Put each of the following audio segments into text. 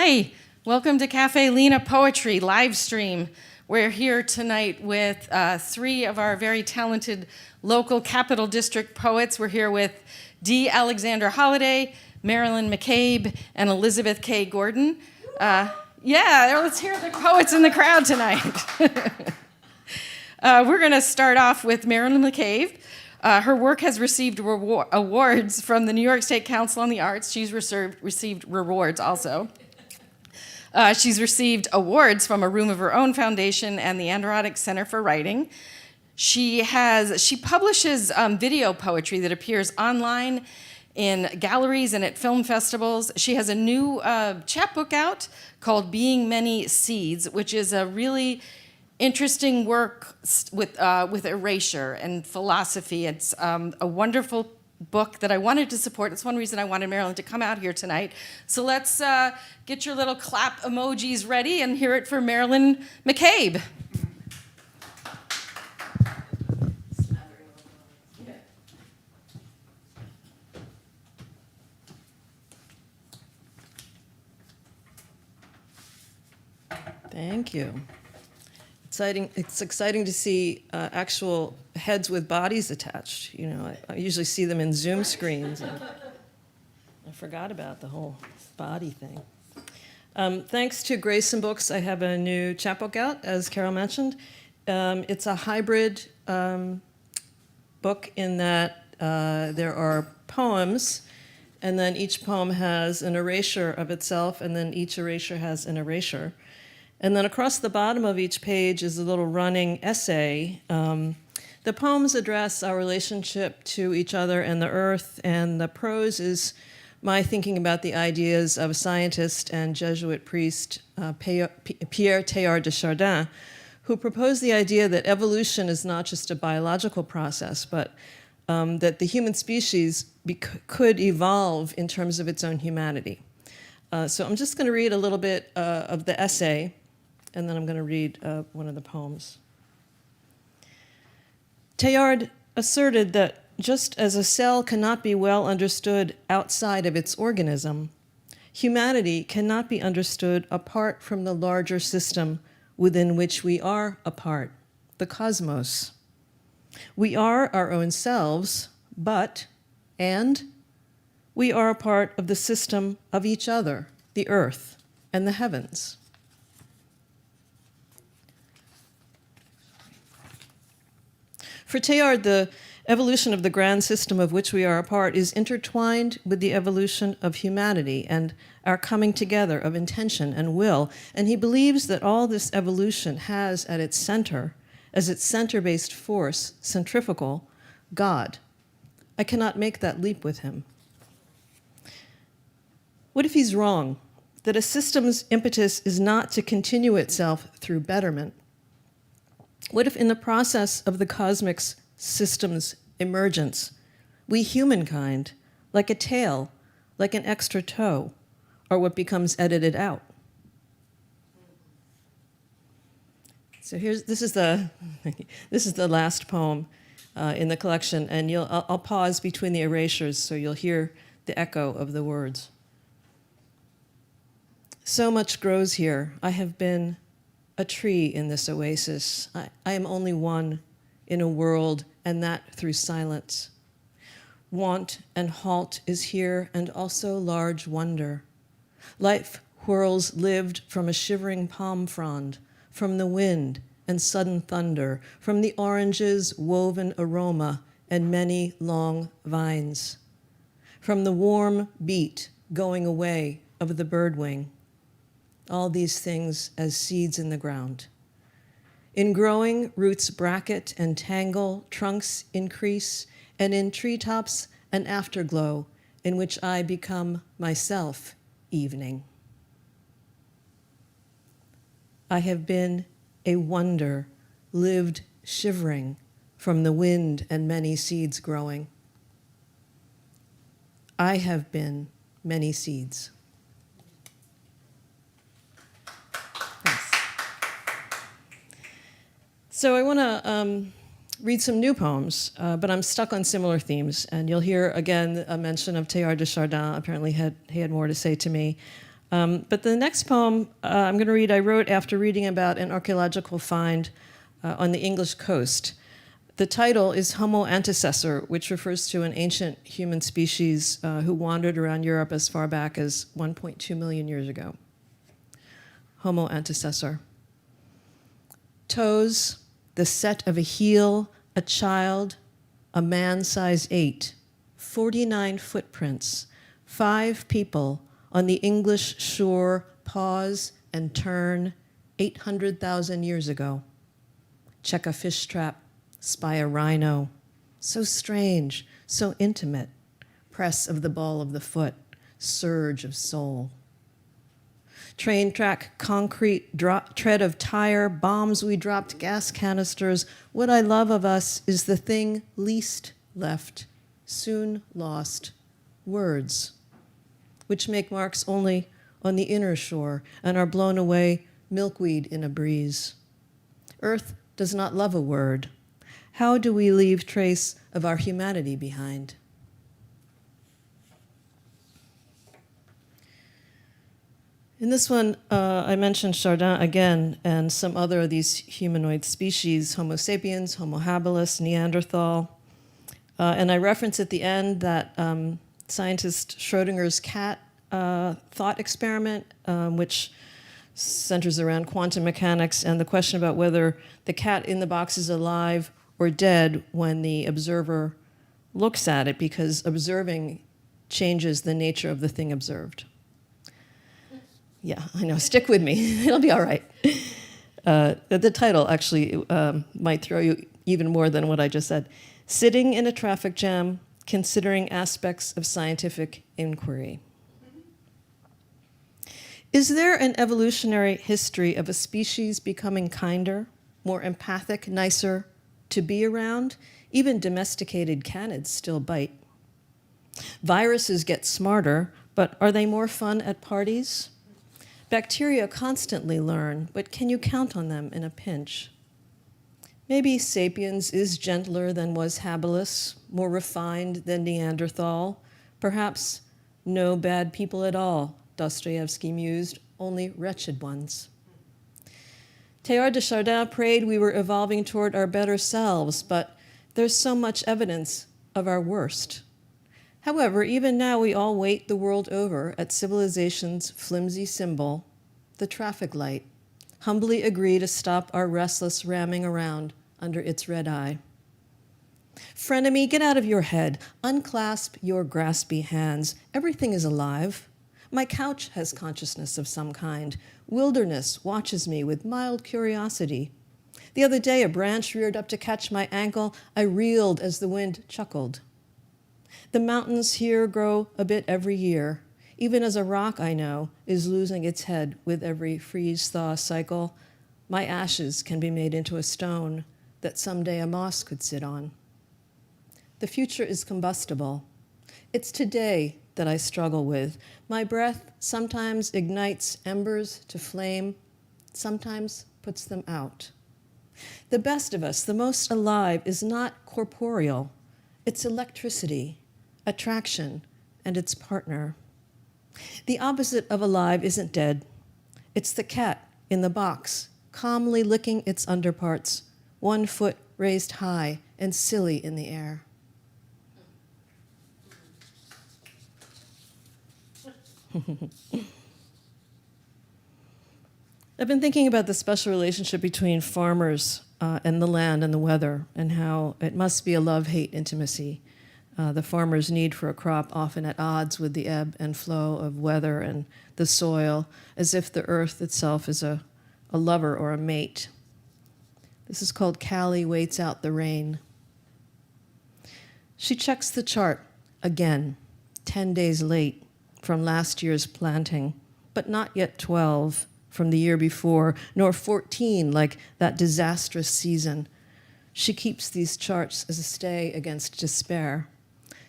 Hi, welcome to Caffe Lena Poetry live stream. We're here tonight with three of our very talented local Capital District poets. We're here with D. Alexander Holliday, Marilyn McCabe, and Elizabeth K. Gordon. Let's hear the poets in the crowd tonight. We're going to start off with Marilyn McCabe. Her work has received awards from the New York State Council on the Arts. She's received rewards also. She's received awards from A Room of Her Own Foundation and the Adirondack Center for Writing. She publishes video poetry that appears online in galleries and at film festivals. She has a new chapbook out called Being Many Seeds, which is a really interesting work with erasure and philosophy. It's a wonderful book that I wanted to support. It's one reason I wanted Marilyn to come out here tonight. So let's get your little clap emojis ready and hear it for Marilyn McCabe. Thank you. It's exciting to see actual heads with bodies attached. You know, I usually see them in Zoom screens. And I forgot about the whole body thing. Thanks to Grayson Books, I have a new chapbook out, as Carol mentioned. It's a hybrid book in that there are poems, and then each poem has an erasure of itself, and then each erasure has an erasure. And then across the bottom of each page is a little running essay. The poems address our relationship to each other and the earth, and the prose is my thinking about the ideas of scientist and Jesuit priest Pierre Teilhard de Chardin, who proposed the idea that evolution is not just a biological process, but that the human species could evolve in terms of its own humanity. So I'm just going to read a little bit of the essay, and then I'm going to read one of the poems. Teilhard asserted that just as a cell cannot be well understood outside of its organism, humanity cannot be understood apart from the larger system within which we are a part, the cosmos. We are our own selves, and we are a part of the system of each other, the earth and the heavens. For Teilhard, the evolution of the grand system of which we are a part is intertwined with the evolution of humanity and our coming together of intention and will, and he believes that all this evolution has at its center, as its center-based force, centrifugal, God. I cannot make that leap with him. What if he's wrong, that a system's impetus is not to continue itself through betterment? What if in the process of the cosmic system's emergence, we humankind, like a tail, like an extra toe, are what becomes edited out? So this is the last poem in the collection, and I'll pause between the erasures so you'll hear the echo of the words. So much grows here. I have been a tree in this oasis. I am only one in a world, and that through silence. Want and halt is here, and also large wonder. Life whirls lived from a shivering palm frond, from the wind and sudden thunder, from the orange's woven aroma and many long vines, from the warm beat going away of the birdwing. All these things as seeds in the ground. In growing, roots bracket and tangle, trunks increase, and in treetops an afterglow in which I become myself evening. I have been a wonder, lived shivering from the wind and many seeds growing. I have been many seeds. So I want to read some new poems, but I'm stuck on similar themes. And you'll hear, again, a mention of Teilhard de Chardin. Apparently he had more to say to me. But the next poem I'm going to read, I wrote after reading about an archaeological find on the English coast. The title is Homo antecessor, which refers to an ancient human species who wandered around Europe as far back as 1.2 million years ago. Homo antecessor. Toes, the set of a heel, a child, a man size 8, 49 footprints, 5 people on the English shore pause and turn 800,000 years ago. Check a fish trap, spy a rhino. So strange, so intimate. Press of the ball of the foot, surge of soul. Train track, concrete, tread of tire, bombs we dropped, gas canisters. What I love of us is the thing least left, soon lost, words, which make marks only on the inner shore and are blown away, milkweed in a breeze. Earth does not love a word. How do we leave trace of our humanity behind? In this one, I mentioned Chardin again and some other of these humanoid species, Homo sapiens, Homo habilis, Neanderthal. And I reference at the end that scientist Schrodinger's cat thought experiment, which centers around quantum mechanics and the question about whether the cat in the box is alive or dead when the observer looks at it, because observing changes the nature of the thing observed. Yeah, I know, stick with me, it'll be all right. The title actually might throw you even more than what I just said. Sitting in a traffic jam, considering aspects of scientific inquiry. Is there an evolutionary history of a species becoming kinder, more empathic, nicer to be around? Even domesticated canids still bite. Viruses get smarter, but are they more fun at parties? Bacteria constantly learn, but can you count on them in a pinch? Maybe sapiens is gentler than was habilis, more refined than Neanderthal. Perhaps no bad people at all, Dostoevsky mused, only wretched ones. Teilhard de Chardin prayed we were evolving toward our better selves, but there's so much evidence of our worst. However, even now we all wait the world over at civilization's flimsy symbol, the traffic light, humbly agree to stop our restless ramming around under its red eye. Frenemy, get out of your head. Unclasp your graspy hands. Everything is alive. My couch has consciousness of some kind. Wilderness watches me with mild curiosity. The other day, a branch reared up to catch my ankle. I reeled as the wind chuckled. The mountains here grow a bit every year, even as a rock I know is losing its head with every freeze-thaw cycle. My ashes can be made into a stone that someday a moss could sit on. The future is combustible. It's today that I struggle with. My breath sometimes ignites embers to flame, sometimes puts them out. The best of us, the most alive, is not corporeal. It's electricity, attraction, and its partner. The opposite of alive isn't dead. It's the cat in the box, calmly licking its underparts, one foot raised high and silly in the air. I've been thinking about the special relationship between farmers and the land and the weather, and how it must be a love-hate intimacy. The farmer's need for a crop often at odds with the ebb and flow of weather and the soil, as if the earth itself is a lover or a mate. This is called Callie Waits Out the Rain. She checks the chart again, 10 days late from last year's planting, but not yet 12 from the year before, nor 14 like that disastrous season. She keeps these charts as a stay against despair,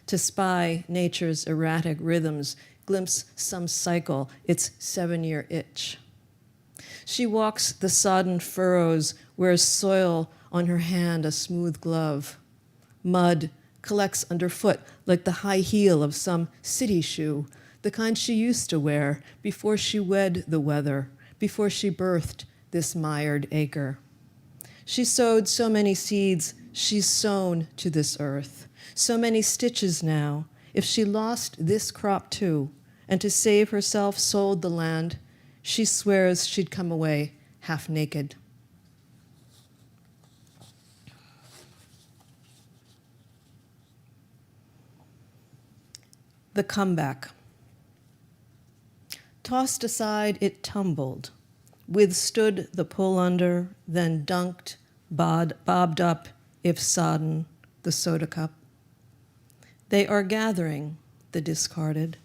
to spy nature's erratic rhythms, glimpse some cycle, its 7-year itch. She walks the sodden furrows, wears soil on her hand, a smooth glove. Mud collects underfoot like the high heel of some city shoe, the kind she used to wear before she wed the weather, before she birthed this mired acre. She sowed so many seeds she's sown to this earth, so many stitches now. If she lost this crop too, and to save herself sold the land, she swears she'd come away half naked. The comeback. Tossed aside, it tumbled, withstood the pull under, then dunked, bobbed up, if sodden, the soda cup. They are gathering the discarded,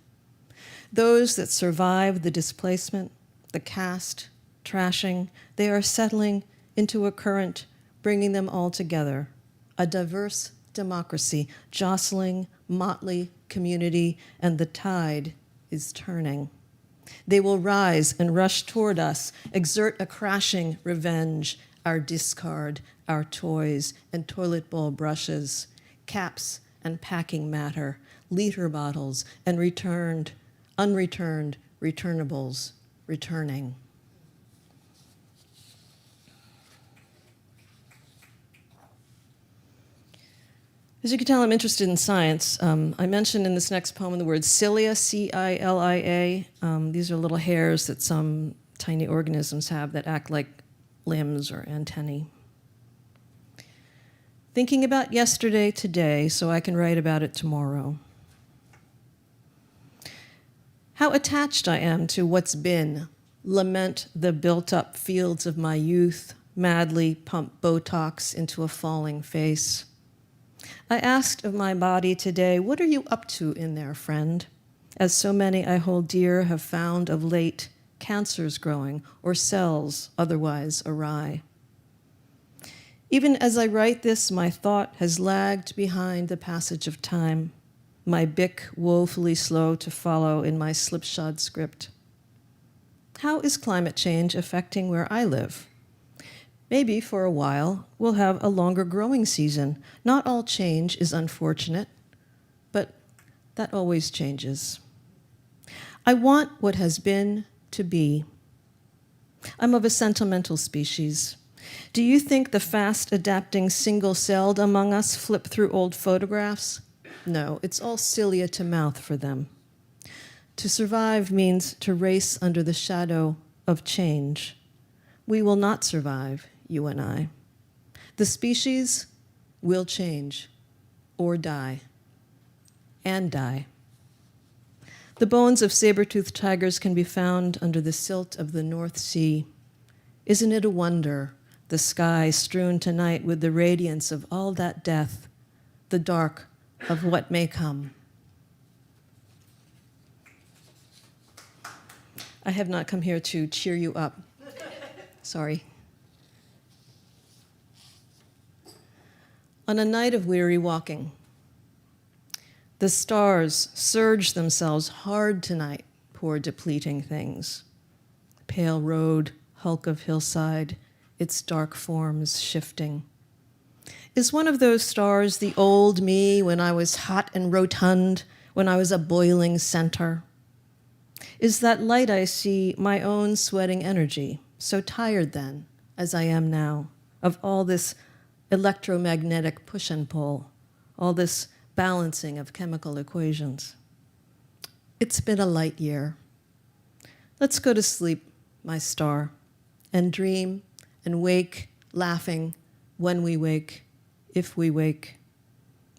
those that survive the displacement, the cast, trashing. They are settling into a current, bringing them all together, a diverse democracy, jostling, motley community, and the tide is turning. They will rise and rush toward us, exert a crashing revenge, our discard, our toys and toilet bowl brushes, caps and packing matter, liter bottles and unreturned returnables, returning. As you can tell, I'm interested in science. I mentioned in this next poem the word cilia, C-I-L-I-A. These are little hairs that some tiny organisms have that act like limbs or antennae. Thinking about yesterday today so I can write about it tomorrow. How attached I am to what's been. Lament the built-up fields of my youth, madly pump Botox into a falling face. I asked of my body today, what are you up to in there, friend? As so many I hold dear have found of late, cancers growing or cells otherwise awry. Even as I write this, my thought has lagged behind the passage of time, my Bic woefully slow to follow in my slipshod script. How is climate change affecting where I live? Maybe for a while we'll have a longer growing season. Not all change is unfortunate, but that always changes. I want what has been to be. I'm of a sentimental species. Do you think the fast-adapting single-celled among us flip through old photographs? No, it's all cilia to mouth for them. To survive means to race under the shadow of change. We will not survive, you and I. The species will change or die, and die. The bones of saber-toothed tigers can be found under the silt of the North Sea. Isn't it a wonder, the sky strewn tonight with the radiance of all that death, the dark of what may come? I have not come here to cheer you up. Sorry. On a night of weary walking, the stars surge themselves hard tonight, poor depleting things. Pale road, hulk of hillside, its dark forms shifting. Is one of those stars the old me when I was hot and rotund, when I was a boiling center? Is that light I see my own sweating energy, so tired then, as I am now, of all this electromagnetic push and pull, all this balancing of chemical equations? It's been a light year. Let's go to sleep, my star, and dream and wake, laughing when we wake, if we wake.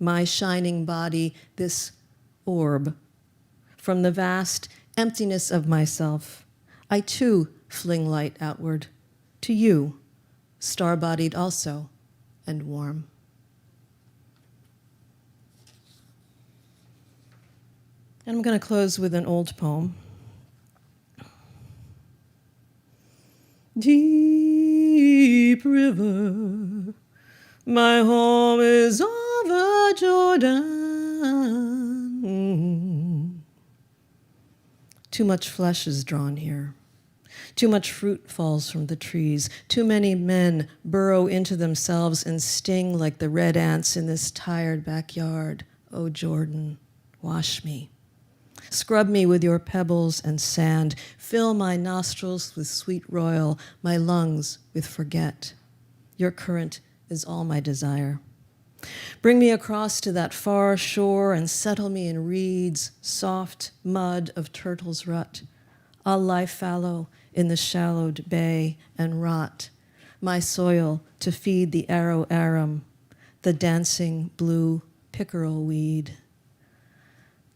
My shining body, this orb, from the vast emptiness of myself, I too fling light outward, to you, star-bodied also, and warm. And I'm going to close with an old poem. Deep river, my home is over Jordan. Too much flesh is drawn here. Too much fruit falls from the trees. Too many men burrow into themselves and sting like the red ants in this tired backyard. Oh, Jordan, wash me. Scrub me with your pebbles and sand. Fill my nostrils with sweet royal, my lungs with forget. Your current is all my desire. Bring me across to that far shore and settle me in reeds, soft mud of turtle's rut. I'll lie fallow in the shallowed bay and rot, my soil to feed the arrow arum, the dancing blue pickerel weed.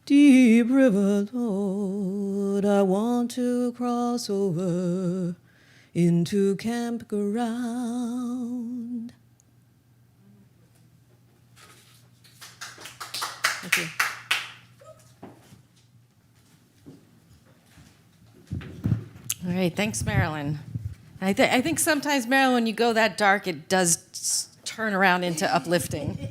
Deep river, Lord, I want to cross over into campground. Thank you. All right, thanks, Marilyn. I think sometimes, Marilyn, when you go that dark, it does turn around into uplifting.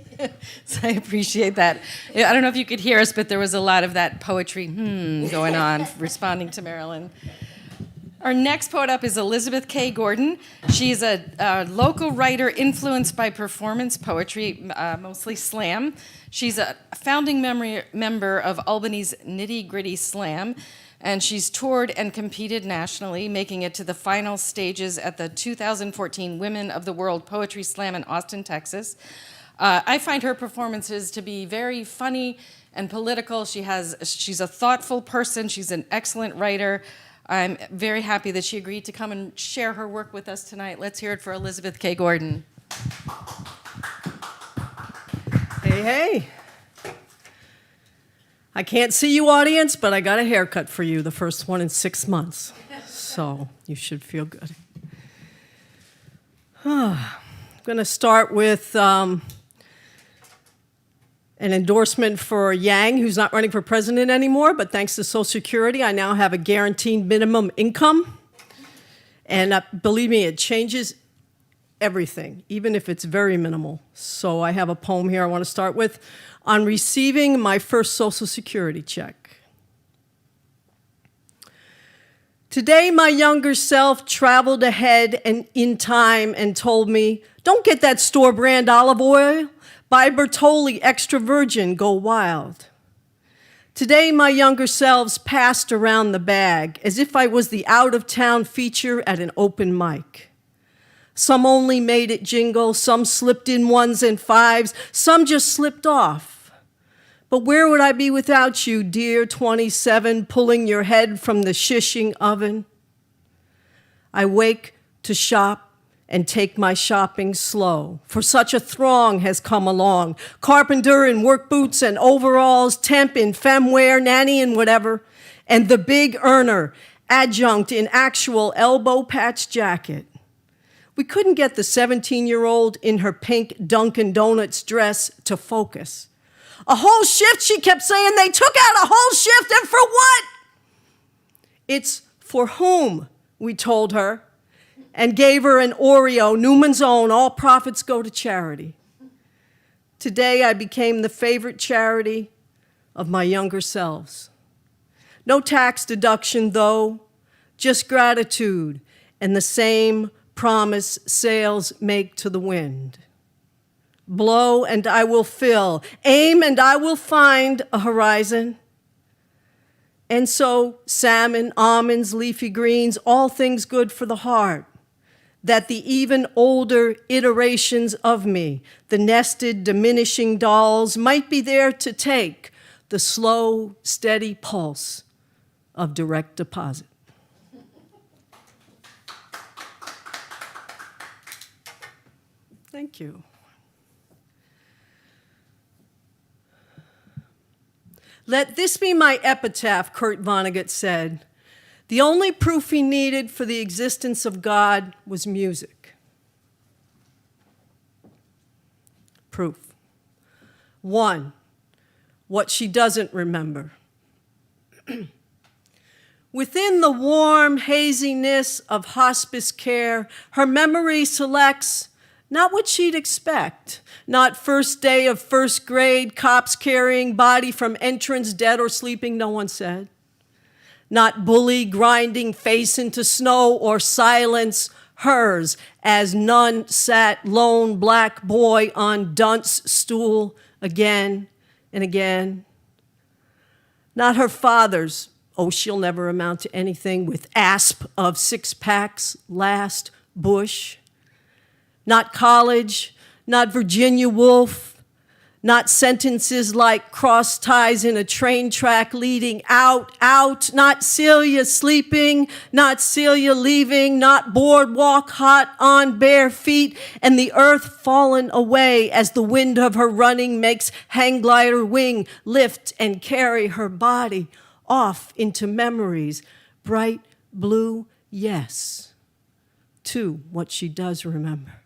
So I appreciate that. I don't know if you could hear us, but there was a lot of that poetry going on, responding to Marilyn. Our next poet up is Elizabeth K. Gordon. She's a local writer influenced by performance poetry, mostly slam. She's a founding member of Albany's Nitty Gritty Slam, and she's toured and competed nationally, making it to the final stages at the 2014 Women of the World Poetry Slam in Austin, Texas. I find her performances to be very funny and political. She's a thoughtful person. She's an excellent writer. I'm very happy that she agreed to come and share her work with us tonight. Let's hear it for Elizabeth K. Gordon. Hey, hey. I can't see you, audience, but I got a haircut for you, the first one in 6 months. So you should feel good. I'm going to start with an endorsement for Yang, who's not running for president anymore, but thanks to Social Security, I now have a guaranteed minimum income. And believe me, it changes everything, even if it's very minimal. So I have a poem here I want to start with. On receiving my first Social Security check. Today, my younger self traveled ahead and in time and told me, don't get that store brand olive oil. Buy Bertolli extra virgin, go wild. Today, my younger selves passed around the bag as if I was the out-of-town feature at an open mic. Some only made it jingle, some slipped in 1s and 5s, some just slipped off. But where would I be without you, dear 27, pulling your head from the shishing oven? I wake to shop and take my shopping slow, for such a throng has come along. Carpenter in work boots and overalls, temp in femwear, nanny in whatever, and the big earner, adjunct in actual elbow patch jacket. We couldn't get the 17-year-old in her pink Dunkin' Donuts dress to focus. A whole shift, she kept saying. They took out a whole shift, and for what? It's for whom, we told her, and gave her an Oreo, Newman's Own, all profits go to charity. Today, I became the favorite charity of my younger selves. No tax deduction, though, just gratitude and the same promise sails make to the wind. Blow and I will fill, aim and I will find a horizon. And so salmon, almonds, leafy greens, all things good for the heart, that the even older iterations of me, the nested, diminishing dolls, might be there to take the slow, steady pulse of direct deposit. Thank you. Let this be my epitaph, Kurt Vonnegut said. The only proof he needed for the existence of God was music. Proof. 1, what she doesn't remember. Within the warm haziness of hospice care, her memory selects not what she'd expect, not first day of first grade, cops carrying body from entrance, dead or sleeping, no one said. Not bully grinding face into snow or silence, hers, as none sat lone black boy on dunce stool again and again. Not her father's, oh, she'll never amount to anything, with asp of six-packs, last Bush. Not college, not Virginia Woolf, not sentences like cross ties in a train track leading out, out, not Celia sleeping, not Celia leaving, not boardwalk hot on bare feet, and the earth fallen away as the wind of her running makes hang glider wing lift and carry her body off into memories, bright blue, yes, to what she does remember.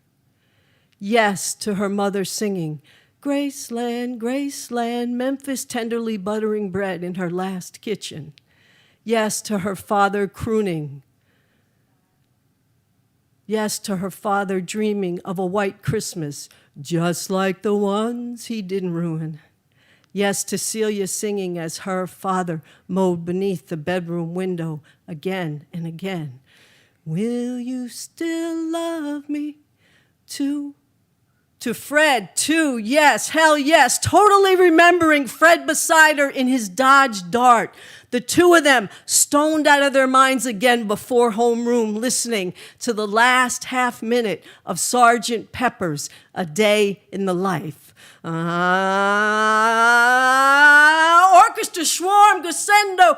Yes, to her mother singing, Graceland, Graceland, Memphis tenderly buttering bread in her last kitchen. Yes, to her father crooning. Yes, to her father dreaming of a white Christmas, just like the ones he didn't ruin. Yes, to Celia singing as her father mowed beneath the bedroom window again and again. Will you still love me too? To Fred, too, yes, hell yes, totally remembering Fred beside her in his Dodge Dart. The two of them stoned out of their minds again before homeroom, listening to the last half minute of Sergeant Pepper's A Day in the Life. Orchestra swarm crescendo,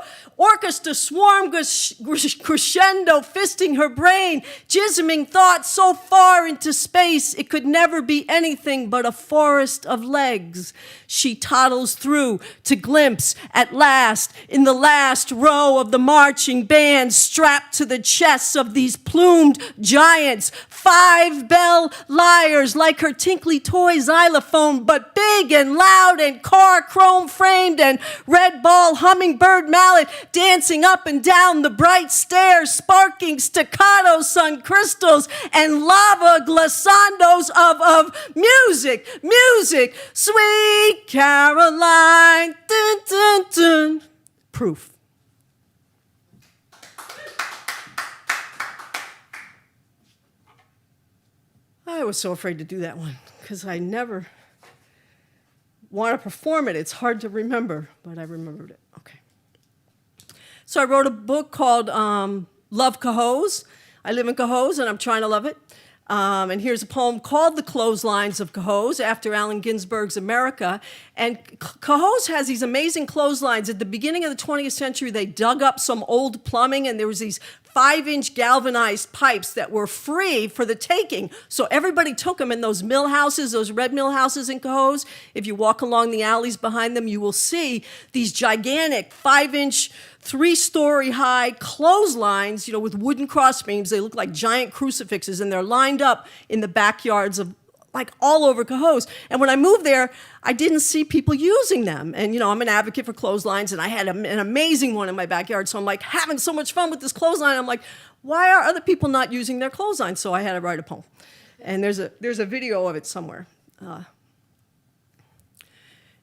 crescendo, fisting her brain, jisming thoughts so far into space it could never be anything but a forest of legs. She toddles through to glimpse at last in the last row of the marching band strapped to the chests of these plumed giants, 5-bell lyres like her tinkly toy xylophone, but big and loud and car chrome framed and red ball hummingbird mallet dancing up and down the bright stairs, sparking staccato sun crystals and lava glissandos of music, music, sweet Caroline, dun, dun, dun. Proof. I was so afraid to do that one because I never want to perform it. It's hard to remember, but I remembered it. Okay. So I wrote a book called Love Cohoes. I live in Cohoes, and I'm trying to love it. And here's a poem called The Clotheslines of Cohoes, after Allen Ginsberg's America. And Cohoes has these amazing clotheslines. At the beginning of the 20th century, they dug up some old plumbing, and there was these 5-inch galvanized pipes that were free for the taking. So everybody took them in those mill houses, those red mill houses in Cohoes. If you walk along the alleys behind them, you will see these gigantic 5-inch, 3-story high clotheslines, with wooden crossbeams. They look like giant crucifixes, and they're lined up in the backyards of all over Cohoes. And when I moved there, I didn't see people using them. And, I'm an advocate for clotheslines, and I had an amazing one in my backyard. So I'm having so much fun with this clothesline. I'm why are other people not using their clothesline? So I had to write a poem. And there's a video of it somewhere.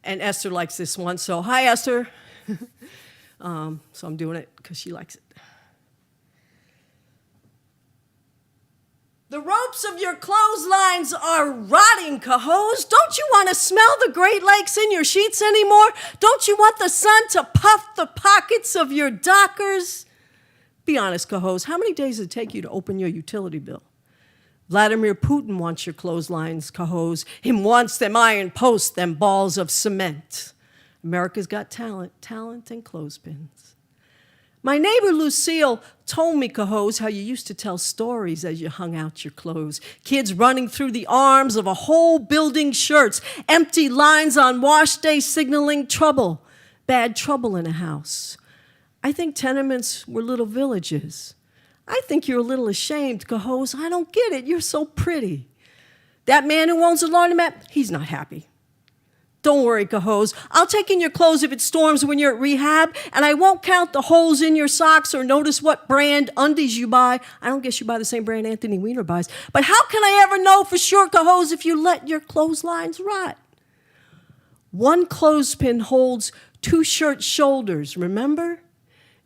And Esther likes this one. So hi, Esther. So I'm doing it because she likes it. The ropes of your clotheslines are rotting, Cohoes. Don't you want to smell the Great Lakes in your sheets anymore? Don't you want the sun to puff the pockets of your dockers? Be honest, Cohoes, how many days does it take you to open your utility bill? Vladimir Putin wants your clotheslines, Cohoes. Him wants them iron posts, them balls of cement. America's got talent and clothespins. My neighbor Lucille told me, Cohoes, how you used to tell stories as you hung out your clothes. Kids running through the arms of a whole building shirts, empty lines on wash day signaling trouble, bad trouble in a house. I think tenements were little villages. I think you're a little ashamed, Cohoes. I don't get it. You're so pretty. That man who owns a laundromat, he's not happy. Don't worry, Cohoes. I'll take in your clothes if it storms when you're at rehab, and I won't count the holes in your socks or notice what brand undies you buy. I don't guess you buy the same brand Anthony Weiner buys. But how can I ever know for sure, Cohoes, if you let your clotheslines rot? One clothespin holds 2 shirt shoulders, remember?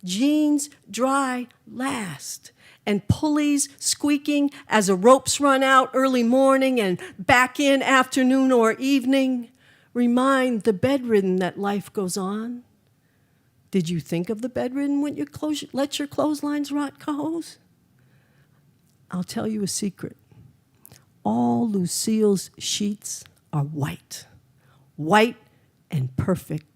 Jeans dry last, and pulleys squeaking as the ropes run out early morning and back in afternoon or evening. Remind the bedridden that life goes on. Did you think of the bedridden when you let your clotheslines rot, Cahos? I'll tell you a secret. All Lucille's sheets are white. White and perfect.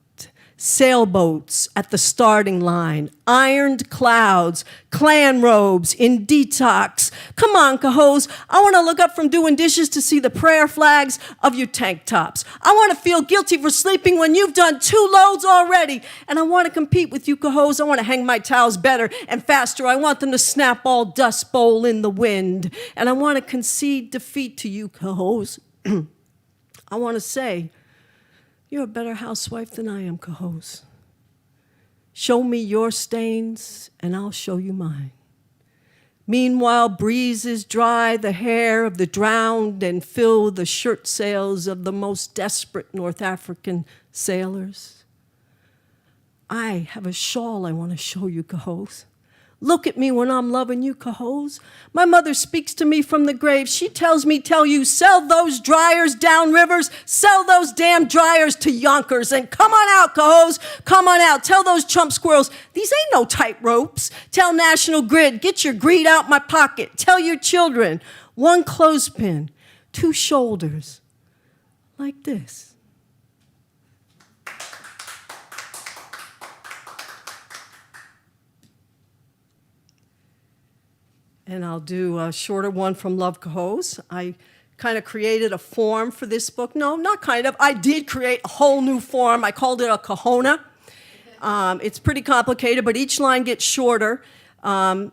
Sailboats at the starting line, ironed clouds, clan robes in detox. Come on, Cahos. I want to look up from doing dishes to see the prayer flags of your tank tops. I want to feel guilty for sleeping when you've done 2 loads already. And I want to compete with you, Cahos. I want to hang my towels better and faster. I want them to snap all dust bowl in the wind. And I want to concede defeat to you, Cahos. I want to say, you're a better housewife than I am, Cahos. Show me your stains, and I'll show you mine. Meanwhile, breezes dry the hair of the drowned and fill the shirt sails of the most desperate North African sailors. I have a shawl I want to show you, Cahos. Look at me when I'm loving you, Cahos. My mother speaks to me from the grave. She tells me, tell you, sell those dryers down rivers, sell those damn dryers to Yonkers, and come on out, Cahos. Come on out. Tell those chump squirrels, these ain't no tight ropes. Tell National Grid, get your greed out my pocket. Tell your children, 1 clothespin, 2 shoulders, like this. And I'll do a shorter one from Love Cahos. I kind of created a form for this book. No, not kind of. I did create a whole new form. I called it a Kahona. It's pretty complicated, but each line gets shorter. You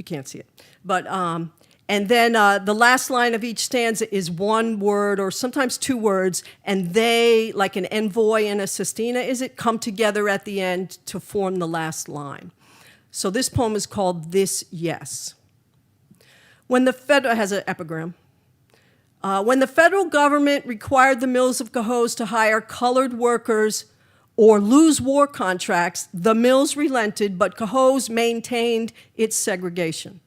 can't see it. But, and then the last line of each stanza is 1 word or sometimes 2 words, and they, like an envoy and a sestina, come together at the end to form the last line. So this poem is called This Yes. When the federal has an epigram. When the federal government required the mills of Cahos to hire colored workers or lose war contracts, the mills relented, but Cahos maintained its segregation.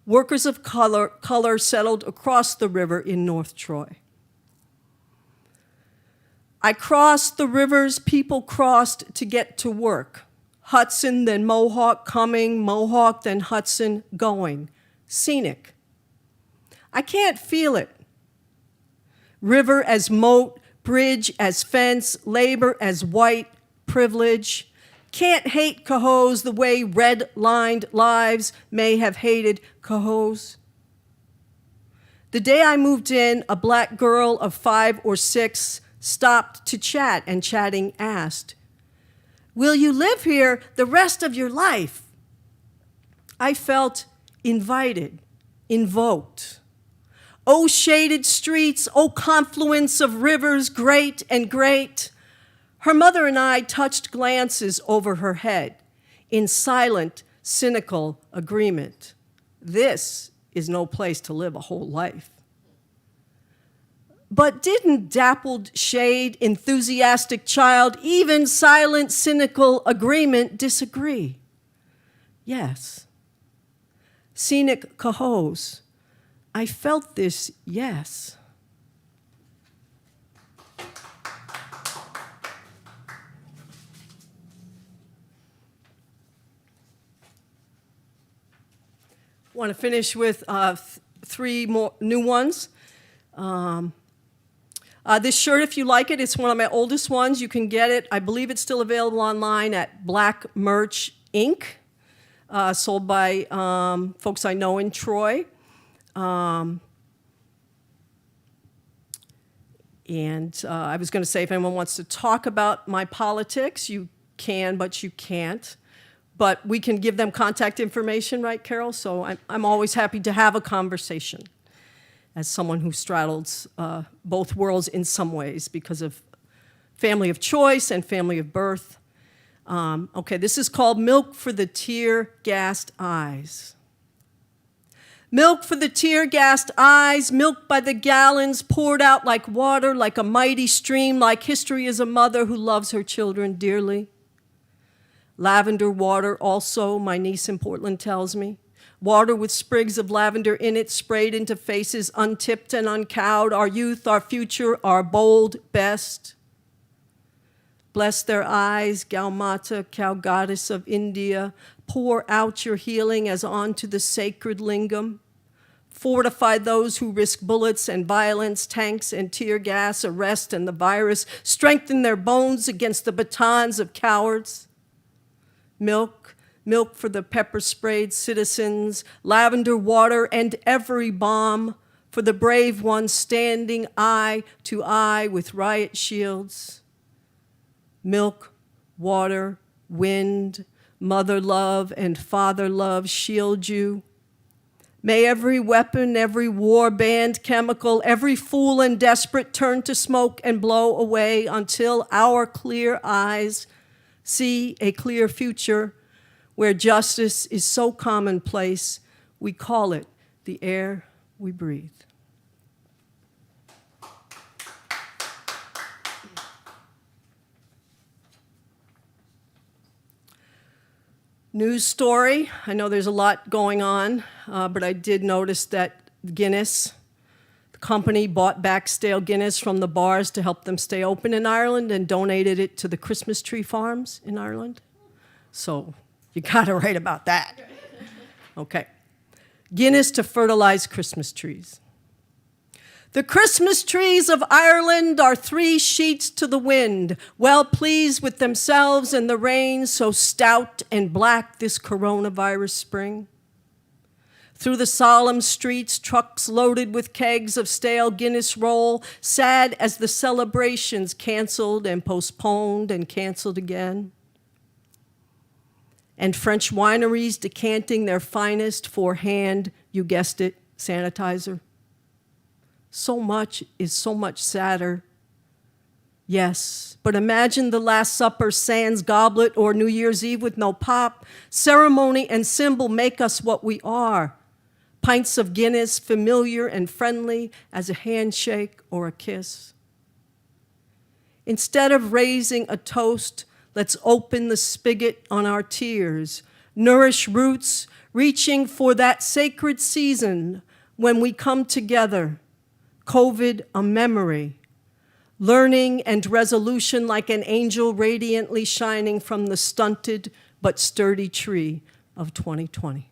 Workers of color settled across the river in North Troy. I crossed the rivers people crossed to get to work. Hudson, then Mohawk coming, Mohawk, then Hudson going. Scenic. I can't feel it. River as moat, bridge as fence, labor as white, privilege. Can't hate Cahos the way red-lined lives may have hated Cahos. The day I moved in, a black girl of 5 or 6 stopped to chat and chatting asked, "Will you live here the rest of your life?" I felt invited, invoked. Oh, shaded streets, oh, confluence of rivers great and great. Her mother and I touched glances over her head in silent, cynical agreement. This is no place to live a whole life. But didn't dappled shade, enthusiastic child, even silent, cynical agreement disagree? Yes. Scenic Cahos, I felt this yes. Want to finish with 3 more new ones. This shirt, if you like it, it's one of my oldest ones. You can get it. I believe it's still available online at Black Merch Inc., sold by folks I know in Troy. I was going to say, if anyone wants to talk about my politics, you can, but you can't. But we can give them contact information, right, Carol? So I'm always happy to have a conversation as someone who straddles both worlds in some ways because of family of choice and family of birth. Okay, this is called Milk for the Tear-Gassed Eyes. Milk for the tear-gassed eyes, milk by the gallons, poured out like water, like a mighty stream, like history is a mother who loves her children dearly. Lavender water also, my niece in Portland tells me. Water with sprigs of lavender in it, sprayed into faces untipped and uncowed, our youth, our future, our bold best. Bless their eyes, Gaumata, cow goddess of India. Pour out your healing as onto the sacred lingam. Fortify those who risk bullets and violence, tanks and tear gas, arrest and the virus. Strengthen their bones against the batons of cowards. Milk, milk for the pepper-sprayed citizens. Lavender water and every bomb for the brave ones standing eye to eye with riot shields. Milk, water, wind, mother love and father love shield you. May every weapon, every war-banned chemical, every fool and desperate turn to smoke and blow away until our clear eyes see a clear future where justice is so commonplace, we call it the air we breathe. News story. I know there's a lot going on, but I did notice that Guinness, the company, bought back stale Guinness from the bars to help them stay open in Ireland and donated it to the Christmas tree farms in Ireland. So you gotta write about that. Okay. Guinness to fertilize Christmas trees. The Christmas trees of Ireland are 3 sheets to the wind, well pleased with themselves and the rain so stout and black this coronavirus spring. Through the solemn streets, trucks loaded with kegs of stale Guinness roll, sad as the celebrations canceled and postponed and canceled again. And French wineries decanting their finest for hand, you guessed it, sanitizer. So much is so much sadder. Yes, but imagine the Last Supper sans goblet or New Year's Eve with no pop. Ceremony and symbol make us what we are. Pints of Guinness, familiar and friendly as a handshake or a kiss. Instead of raising a toast, let's open the spigot on our tears. Nourish roots, reaching for that sacred season when we come together. COVID, a memory, learning and resolution like an angel radiantly shining from the stunted but sturdy tree of 2020.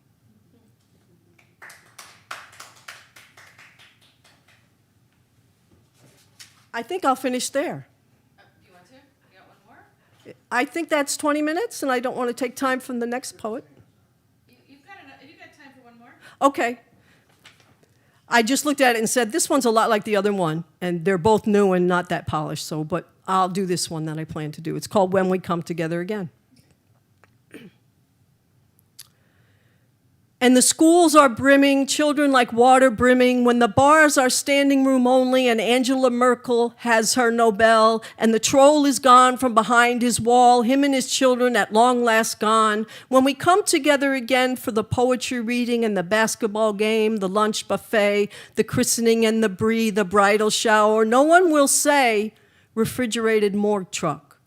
I think I'll finish there. Do you want to? You got one more? I think that's 20 minutes, and I don't want to take time from the next poet. You've got time for one more? Okay. I just looked at it and said, this one's a lot like the other one, and they're both new and not that polished, so, but I'll do this one that I plan to do. It's called When We Come Together Again. And the schools are brimming, children like water brimming, when the bars are standing room only and Angela Merkel has her Nobel, and the troll is gone from behind his wall, him and his children at long last gone. When we come together again for the poetry reading and the basketball game, the lunch buffet, the christening and the brie, the bridal shower, no one will say refrigerated morgue truck.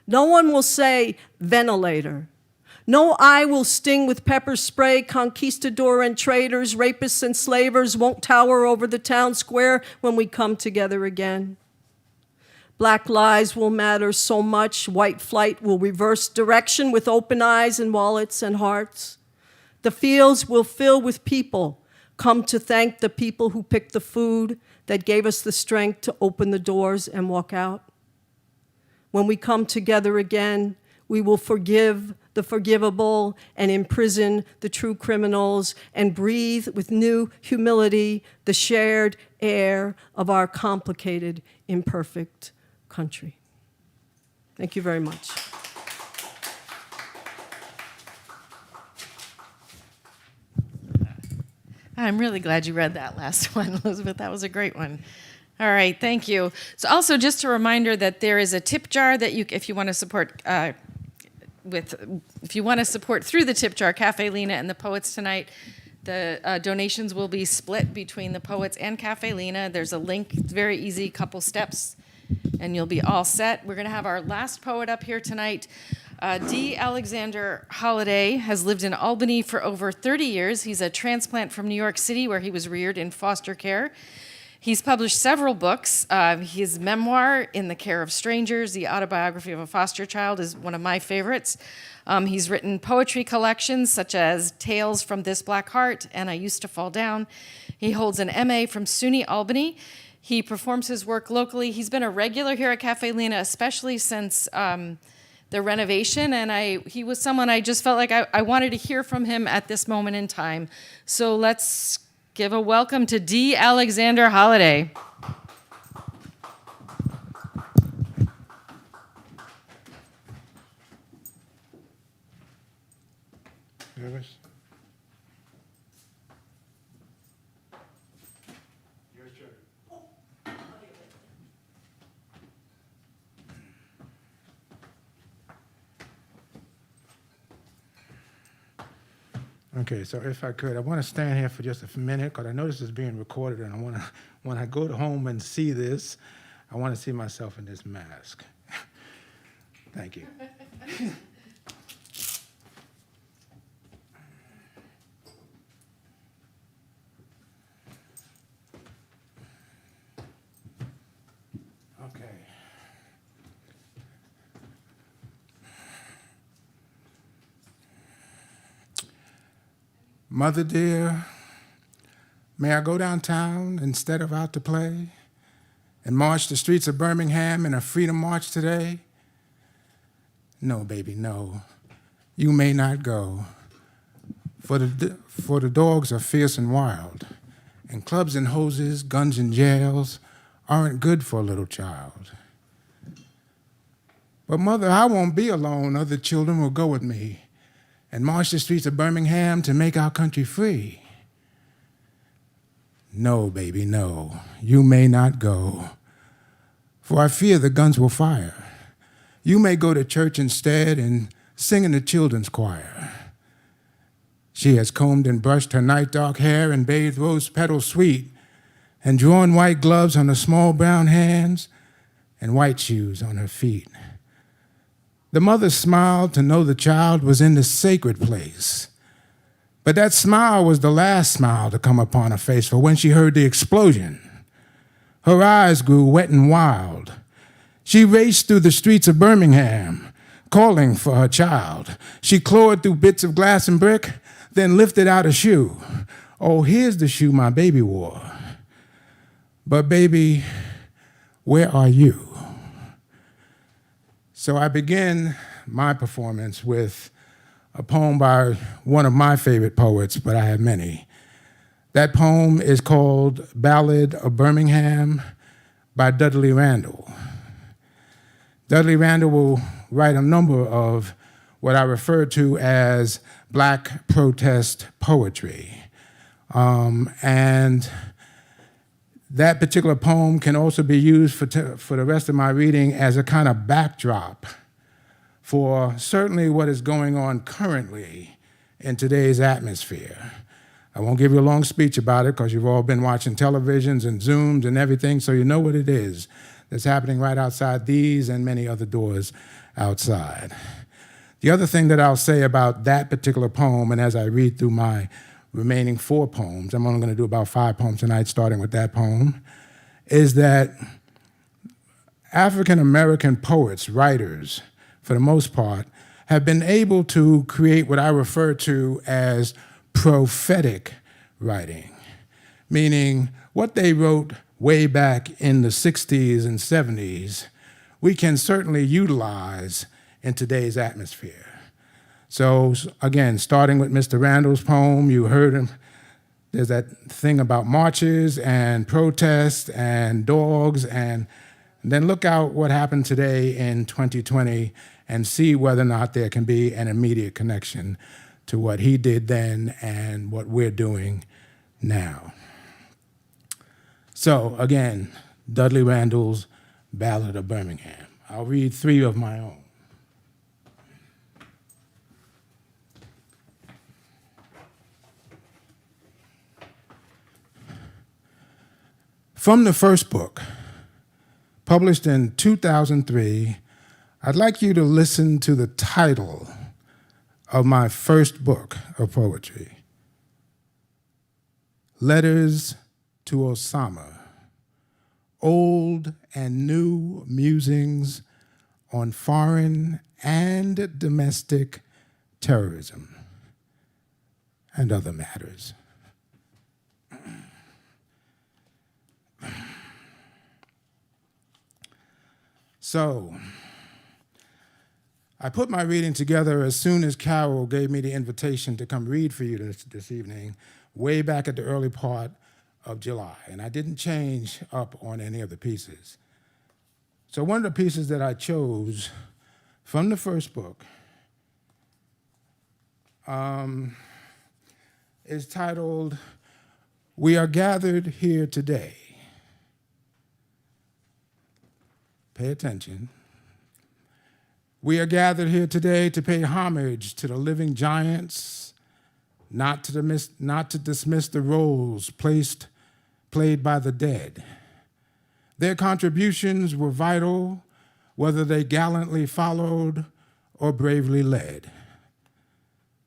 No one will say ventilator. No eye will sting with pepper spray, conquistador and traitors, rapists and slavers won't tower over the town square when we come together again. Black lives will matter so much, white flight will reverse direction with open eyes and wallets and hearts. The fields will fill with people, come to thank the people who picked the food that gave us the strength to open the doors and walk out. When we come together again, we will forgive the forgivable and imprison the true criminals and breathe with new humility the shared air of our complicated, imperfect country. Thank you very much. I'm really glad you read that last one, Elizabeth. That was a great one. All right, thank you. So also just a reminder that there is a tip jar that you, if you want to support if you want to support through the tip jar, Caffe Lena and the poets tonight, the donations will be split between the poets and Caffe Lena. There's a link, it's very easy, couple steps, and you'll be all set. We're going to have our last poet up here tonight. D. Alexander Holliday has lived in Albany for over 30 years. He's a transplant from New York City, where he was reared in foster care. He's published several books. His memoir, In the Care of Strangers, The Autobiography of a Foster Child, is one of my favorites. He's written poetry collections such as Tales from This Black Heart and I Used to Fall Down. He holds an MA from SUNY Albany. He performs his work locally. He's been a regular here at Caffe Lena, especially since the renovation, and he was someone I just felt like I wanted to hear from him at this moment in time. So let's give a welcome to D. Alexander Holliday. Nervous? Okay, so if I could, I want to stand here for just a minute because I know this is being recorded, and I want to, when I go home and see this, I want to see myself in this mask. Thank you. Okay. Mother dear, may I go downtown instead of out to play and march the streets of Birmingham in a freedom march today? No, baby, no. You may not go. For the dogs are fierce and wild, and clubs and hoses, guns and jails aren't good for a little child. But mother, I won't be alone. Other children will go with me and march the streets of Birmingham to make our country free. No, baby, no, you may not go, for I fear the guns will fire. You may go to church instead and sing in the children's choir. She has combed and brushed her night dark hair and bathed rose petals sweet, and drawn white gloves on her small brown hands and white shoes on her feet. The mother smiled to know the child was in the sacred place. But that smile was the last smile to come upon her face, for when she heard the explosion, her eyes grew wet and wild. She raced through the streets of Birmingham, calling for her child. She clawed through bits of glass and brick, then lifted out a shoe. Oh, here's the shoe my baby wore. But baby, where are you? So I begin my performance with a poem by one of my favorite poets, but I have many. That poem is called Ballad of Birmingham by Dudley Randall. Dudley Randall will write a number of what I refer to as Black protest poetry. And that particular poem can also be used for the rest of my reading as a kind of backdrop for certainly what is going on currently in today's atmosphere. I won't give you a long speech about it because you've all been watching televisions and Zooms and everything, so you know what it is that's happening right outside these and many other doors outside. The other thing that I'll say about that particular poem, and as I read through my remaining 4 poems, I'm only going to do about 5 poems tonight, starting with that poem, is that African-American poets, writers, for the most part, have been able to create what I refer to as prophetic writing, meaning what they wrote way back in the 60s and 70s, we can certainly utilize in today's atmosphere. So again, starting with Mr. Randall's poem, you heard him. There's that thing about marches and protests and dogs, and then look out what happened today in 2020 and see whether or not there can be an immediate connection to what he did then and what we're doing now. So again, Dudley Randall's Ballad of Birmingham. I'll read 3 of my own. From the first book, published in 2003, I'd like you to listen to the title of my first book of poetry, Letters to Osama. old and new musings on foreign and domestic terrorism and other matters. So, I put my reading together as soon as Carol gave me the invitation to come read for you this evening, way back at the early part of July, and I didn't change up on any of the pieces. So one of the pieces that I chose from the first book is titled, "We Are Gathered Here Today." Pay attention. We are gathered here today to pay homage to the living giants, not to dismiss the roles played by the dead. Their contributions were vital, whether they gallantly followed or bravely led.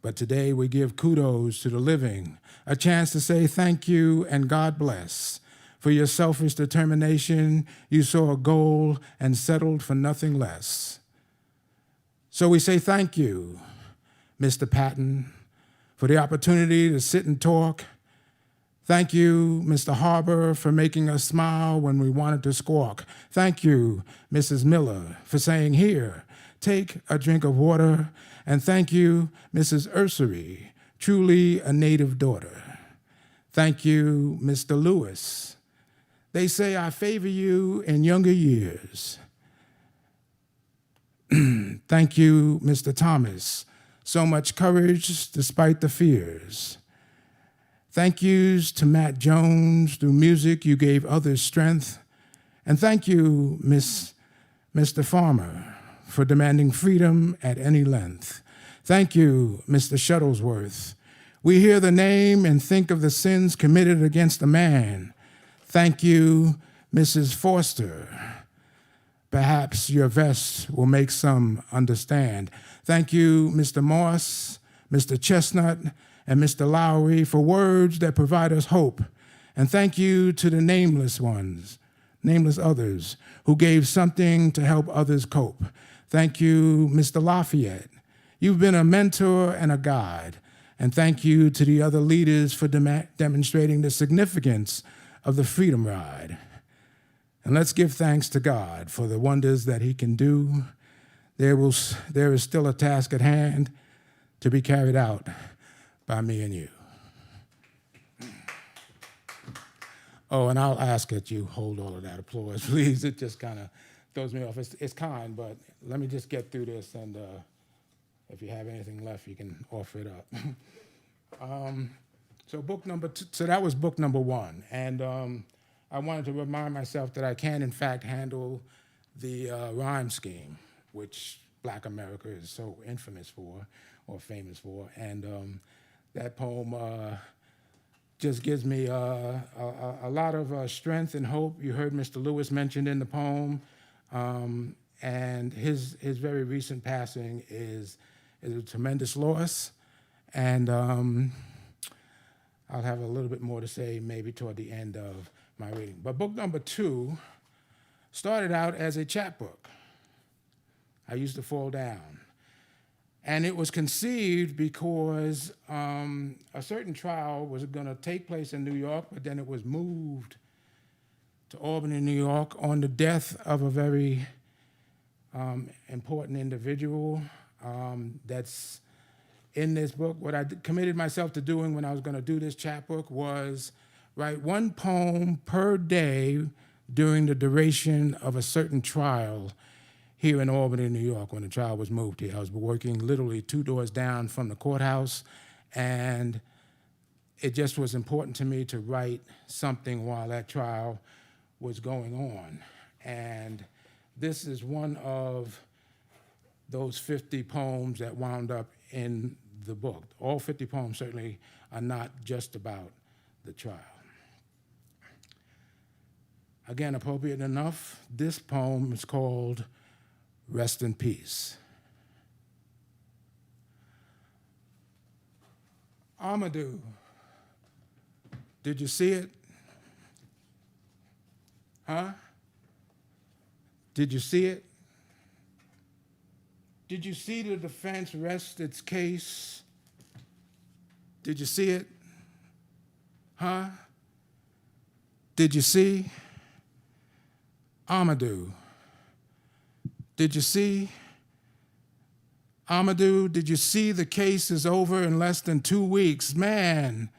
But today we give kudos to the living, a chance to say thank you and God bless. For your selfish determination, you saw a goal and settled for nothing less. So we say thank you, Mr. Patton, for the opportunity to sit and talk. Thank you, Mr. Harbor, for making us smile when we wanted to squawk. Thank you, Mrs. Miller, for saying, "Here, take a drink of water." And thank you, Mrs. Ursery, truly a native daughter. Thank you, Mr. Lewis. They say I favor you in younger years. Thank you, Mr. Thomas. So much courage despite the fears. Thank yous to Matt Jones. Through music, you gave others strength. And thank you, Mr. Farmer, for demanding freedom at any length. Thank you, Mr. Shuttlesworth. We hear the name and think of the sins committed against a man. Thank you, Mrs. Forster. Perhaps your vest will make some understand. Thank you, Mr. Moss, Mr. Chestnut, and Mr. Lowry for words that provide us hope. And thank you to the nameless others, who gave something to help others cope. Thank you, Mr. Lafayette. You've been a mentor and a guide. And thank you to the other leaders for demonstrating the significance of the Freedom Ride. And let's give thanks to God for the wonders that he can do. There is still a task at hand to be carried out by me and you. Oh, and I'll ask that you hold all of that applause, please. It just kind of throws me off. It's kind, but let me just get through this, and if you have anything left, you can offer it up. So that was book number one, and I wanted to remind myself that I can, in fact, handle the rhyme scheme, which Black America is so infamous for, or famous for, and that poem just gives me a lot of strength and hope. You heard Mr. Lewis mentioned in the poem, and his very recent passing is a tremendous loss, and I'll have a little bit more to say maybe toward the end of my reading. But book number two started out as a chapbook. I used to fall down. And it was conceived because a certain trial was going to take place in New York, but then it was moved to Albany, New York, on the death of a very important individual that's in this book. What I committed myself to doing when I was going to do this chapbook was write one poem per day during the duration of a certain trial here in Albany, New York, when the trial was moved here. I was working literally 2 doors down from the courthouse, and it just was important to me to write something while that trial was going on. And this is one of those 50 poems that wound up in the book. All 50 poems certainly are not just about the trial. Again, appropriate enough, this poem is called Rest in Peace. Amadou, did you see it? Huh? Did you see it? Did you see the defense rest its case? Did you see it? Huh? Did you see? Amadou. Did you see? Amadou, did you see the case is over in less than 2 weeks? Man,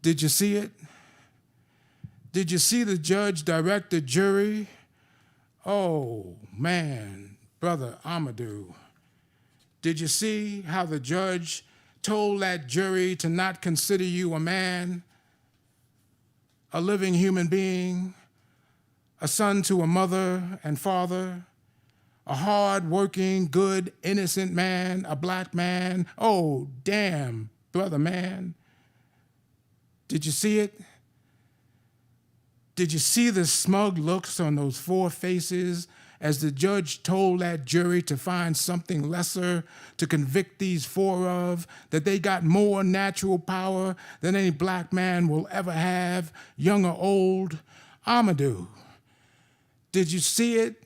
did you see it? Did you see the judge direct the jury? Oh, man, brother Amadou. Did you see how the judge told that jury to not consider you a man, a living human being, a son to a mother and father, a hard-working, good, innocent man, a black man? Oh, damn, brother man. Did you see it? Did you see the smug looks on those 4 faces as the judge told that jury to find something lesser to convict these 4 of, that they got more natural power than any black man will ever have, young or old? Amadou, did you see it?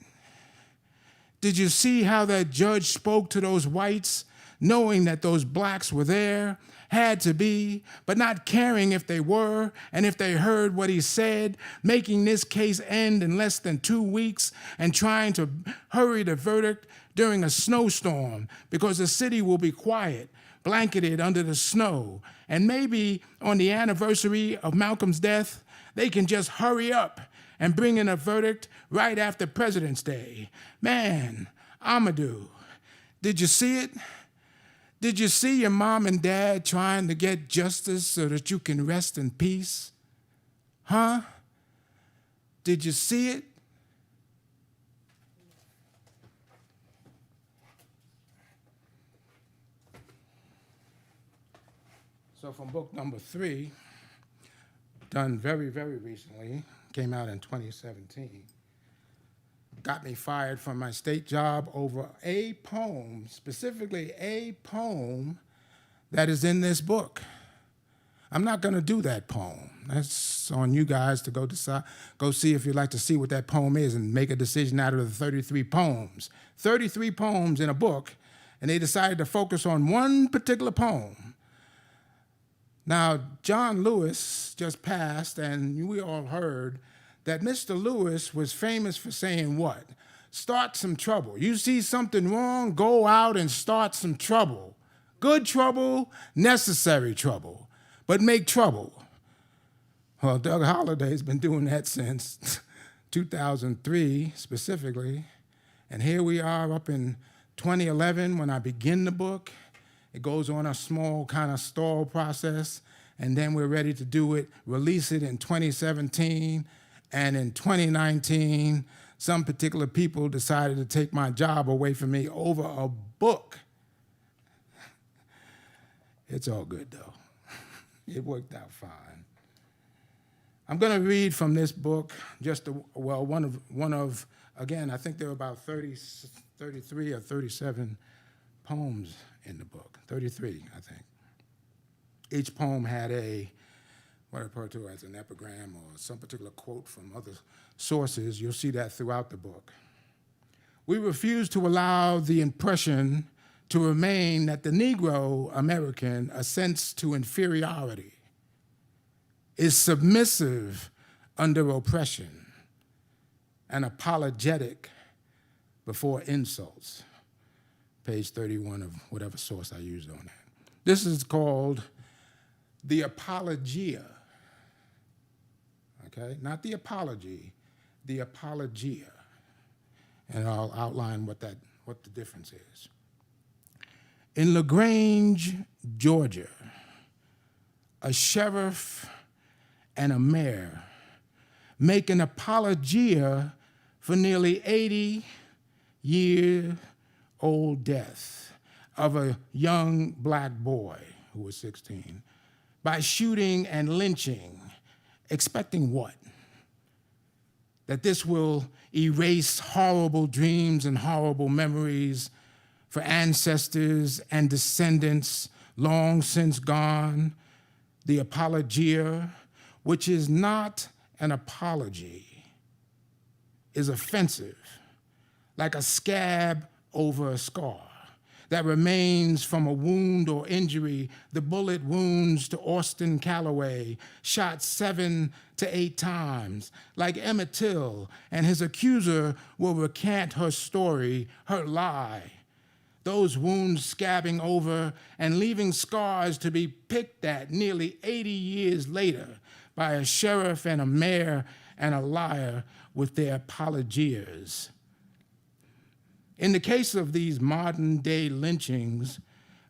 Did you see how that judge spoke to those whites, knowing that those blacks were there, had to be, but not caring if they were and if they heard what he said, making this case end in less than 2 weeks and trying to hurry the verdict during a snowstorm because the city will be quiet, blanketed under the snow, and maybe on the anniversary of Malcolm's death, they can just hurry up and bring in a verdict right after President's Day. Man, Amadou, did you see it? Did you see your mom and dad trying to get justice so that you can rest in peace? Huh? Did you see it? So from book number 3, done very, very recently, came out in 2017, got me fired from my state job over a poem, specifically a poem that is in this book. I'm not going to do that poem. That's on you guys to go decide, go see if you'd like to see what that poem is and make a decision out of the 33 poems. 33 poems in a book, and they decided to focus on one particular poem. Now, John Lewis just passed, and we all heard that Mr. Lewis was famous for saying what? Start some trouble. You see something wrong, go out and start some trouble. Good trouble, necessary trouble, but make trouble. Well, Doug Holliday's been doing that since 2003 specifically, and here we are up in 2011 when I begin the book. It goes on a small kind of stall process, and then we're ready to do it, release it in 2017, and in 2019, some particular people decided to take my job away from me over a book. It's all good, though. It worked out fine. I'm going to read from this book one of, again, I think there were about 33 or 37 poems in the book, 33, I think. Each poem had what I refer to as an epigram or some particular quote from other sources. You'll see that throughout the book. We refuse to allow the impression to remain that the Negro American assents to inferiority, is submissive under oppression, and apologetic before insults. Page 31 of whatever source I used on that. This is called the apologia. Okay, not the apology, the apologia. And I'll outline what the difference is. In LaGrange, Georgia, a sheriff and a mayor make an apologia for nearly 80-year-old death of a young black boy who was 16 by shooting and lynching, expecting what? That this will erase horrible dreams and horrible memories for ancestors and descendants long since gone. The apologia, which is not an apology, is offensive like a scab over a scar that remains from a wound or injury, the bullet wounds to Austin Calloway, shot 7 to 8 times, like Emmett Till, and his accuser will recant her story, her lie. Those wounds scabbing over and leaving scars to be picked at nearly 80 years later by a sheriff and a mayor and a liar with their apologias. In the case of these modern-day lynchings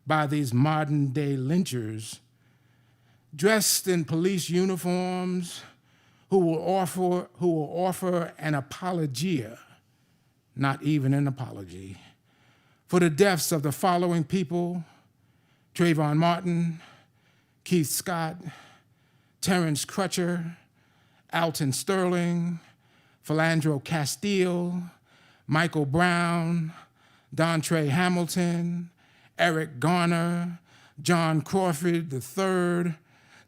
by these modern-day lynchers, dressed in police uniforms, who will offer an apologia, not even an apology, for the deaths of the following people: Trayvon Martin, Keith Scott, Terrence Crutcher, Alton Sterling, Philandro Castile, Michael Brown, Dontre Hamilton, Eric Garner, John Crawford III,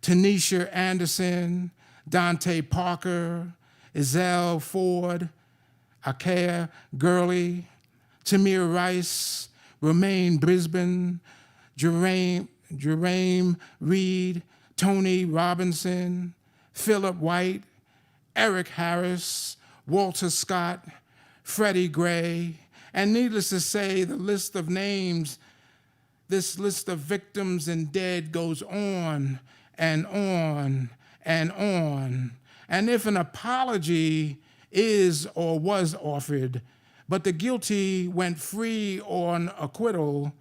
Tanisha Anderson, Dante Parker, Ezell Ford, Akea Gurley, Tamir Rice, Romaine Brisbane, Jerame Reed, Tony Robinson, Philip White, Eric Harris, Walter Scott, Freddie Gray, and needless to say, the list of names, this list of victims and dead goes on and on and on. And if an apology is or was offered, but the guilty went free on acquittal,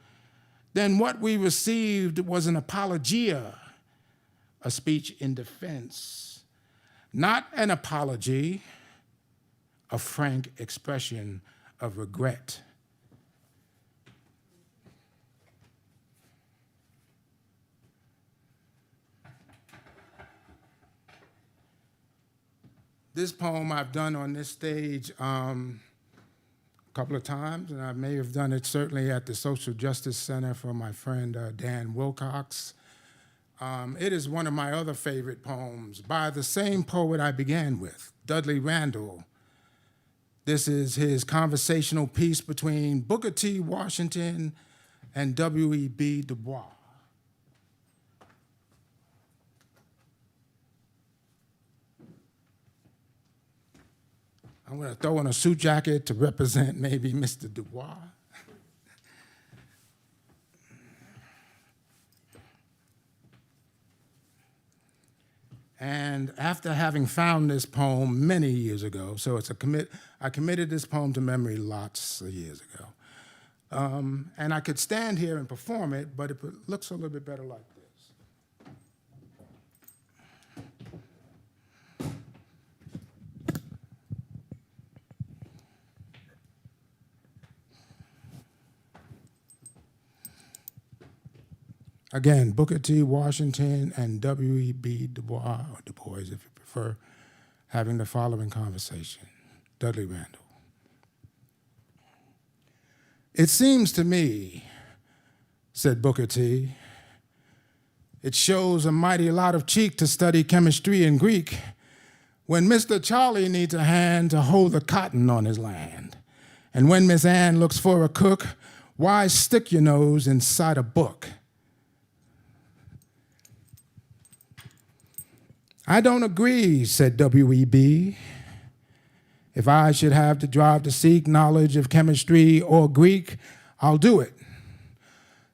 then what we received was an apologia, a speech in defense, not an apology, a frank expression of regret. This poem I've done on this stage a couple of times, and I may have done it certainly at the Social Justice Center for my friend Dan Wilcox. It is one of my other favorite poems by the same poet I began with, Dudley Randall. This is his conversational piece between Booker T. Washington and W.E.B. Du Bois. I'm going to throw on a suit jacket to represent maybe Mr. Du Bois. And after having found this poem many years ago, so it's I committed this poem to memory lots of years ago. And I could stand here and perform it, but it looks a little bit better like this. Again, Booker T. Washington and W.E.B. Du Bois, or Du Bois if you prefer, having the following conversation. Dudley Randall. It seems to me, said Booker T, it shows a mighty lot of cheek to study chemistry and Greek when Mr. Charlie needs a hand to hold the cotton on his land. And when Miss Ann looks for a cook, why stick your nose inside a book? I don't agree, said W.E.B. If I should have to drive to seek knowledge of chemistry or Greek, I'll do it.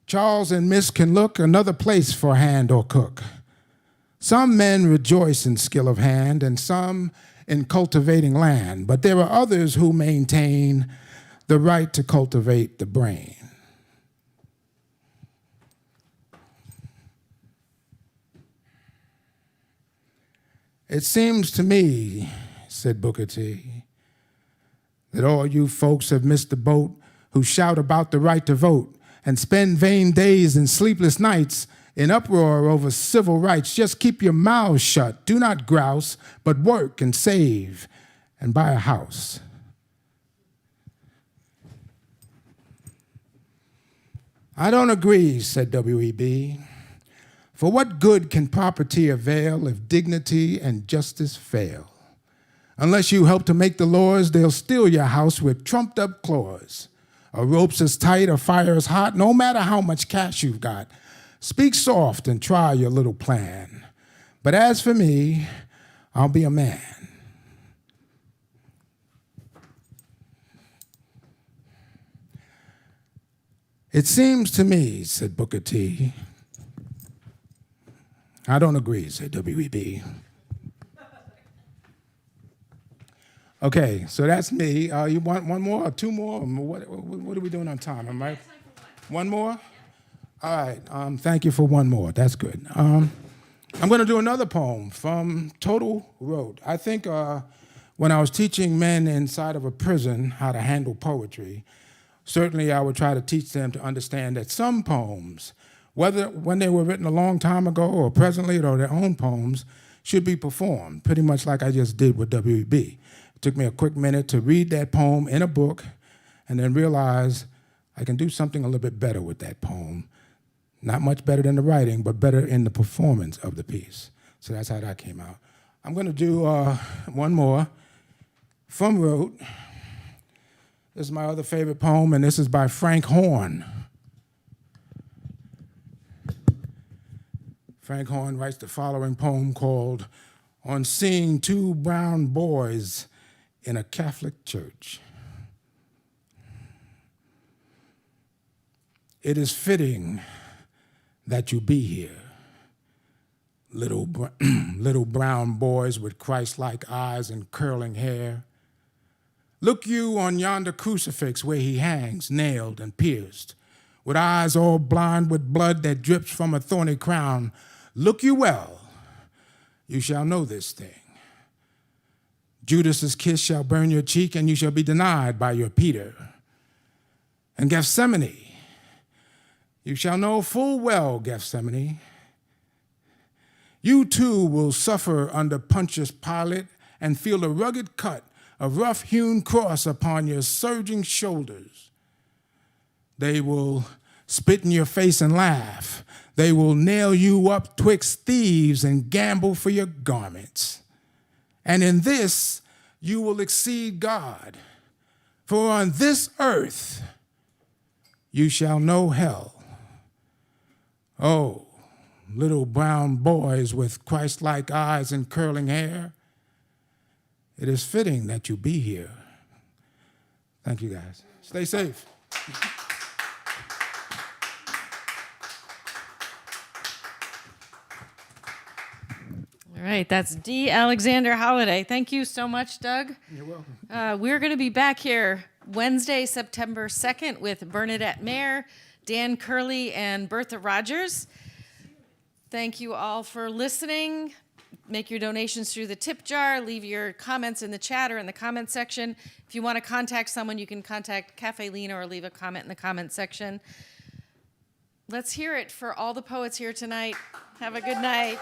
Charles and Miss can look another place for hand or cook. Some men rejoice in skill of hand and some in cultivating land, but there are others who maintain the right to cultivate the brain. It seems to me, said Booker T, that all you folks have missed the boat who shout about the right to vote and spend vain days and sleepless nights in uproar over civil rights. Just keep your mouths shut. Do not grouse, but work and save and buy a house. I don't agree, said W.E.B. For what good can property avail if dignity and justice fail? Unless you help to make the laws, they'll steal your house with trumped-up claws. A rope's as tight, a fire's hot, no matter how much cash you've got. Speak soft and try your little plan. But as for me, I'll be a man. It seems to me, said Booker T. I don't agree, said W.E.B. Okay, so that's me. You want one more or two more? What are we doing on time? Am I? One more? All right, thank you for one more. That's good. I'm going to do another poem from Total Wrote. I think when I was teaching men inside of a prison how to handle poetry, certainly I would try to teach them to understand that some poems, whether when they were written a long time ago or presently or their own poems, should be performed, pretty much like I just did with W.E.B. It took me a quick minute to read that poem in a book and then realize I can do something a little bit better with that poem. Not much better than the writing, but better in the performance of the piece. So that's how that came out. I'm going to do one more from Wrote. This is my other favorite poem, and this is by Frank Horn. Frank Horn writes the following poem called On Seeing Two Brown Boys in a Catholic Church. It is fitting that you be here, little brown boys with Christ-like eyes and curling hair. Look you on yonder crucifix where he hangs, nailed and pierced, with eyes all blind with blood that drips from a thorny crown. Look you well, you shall know this thing. Judas's kiss shall burn your cheek, and you shall be denied by your Peter. And Gethsemane, you shall know full well, Gethsemane. You too will suffer under Pontius Pilate and feel a rugged cut, a rough-hewn cross upon your surging shoulders. They will spit in your face and laugh. They will nail you up twixt thieves and gamble for your garments. And in this you will exceed God. For on this earth you shall know hell. Oh, little brown boys with Christ-like eyes and curling hair, it is fitting that you be here. Thank you, guys. Stay safe. All right, that's D. Alexander Holliday. Thank you so much, Doug. You're welcome. We're going to be back here Wednesday, September 2nd with Bernadette Mayer, Dan Curley, and Bertha Rogers. Thank you all for listening. Make your donations through the tip jar. Leave your comments in the chat or in the comment section. If you want to contact someone, you can contact Caffe Lena or leave a comment in the comment section. Let's hear it for all the poets here tonight. Have a good night.